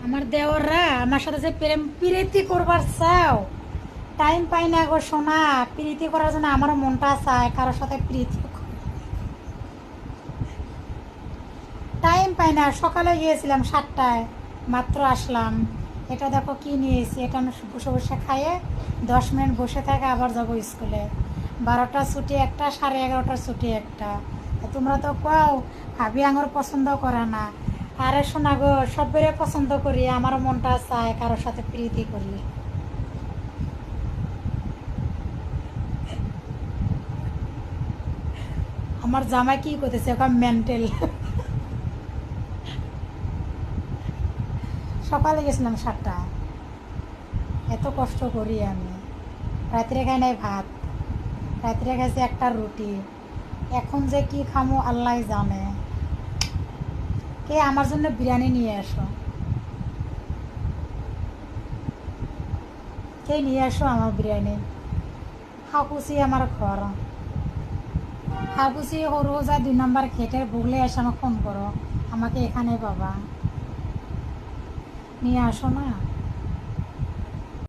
আমার দেওররা আমার সাথে যে প্রেম প্রীতি করবার চাও, টাইম পাই না গো সোনা। প্রীতি করার জন্য আমারও মনটা চায় কারোর সাথে প্রীতি টাইম পাই না। সকালে গিয়েছিলাম 7টায়, মাত্র আসলাম। এটা দেখো কি নিয়েছি, এটা আমি বসে বসে খাইয়ে 10 মিনিট বসে থাকে, আবার যাবো স্কুলে। 12টার ছুটি একটা, 11:30টার ছুটি একটা। তোমরা তো কও ভাবি আঙুর পছন্দ করে না। আরে শোনা গো, সবেরে পছন্দ করি, আমারও মনটা চায় কারোর সাথে প্রীতি করি। আমার জামাই কি করতেছে এখন মেন্টাল। সকালে গেছিলাম 7টায়, এত কষ্ট করি আমি। রাত্রে খাই নাই ভাত, রাত্রে খাইছি একটা রুটি। এখন যে কি খামো আল্লাহ জানে। কে আমার জন্য বিরিয়ানি নিয়ে আসো, কে নিয়ে আসো আমার বিরিয়ানি। হাকুচি আমার ঘর, হাকুচি সরু যা 2 নম্বর খেটের ভুগলে এসে আমাকে ফোন করো, আমাকে এখানে পাবা, নিয়ে আসো না।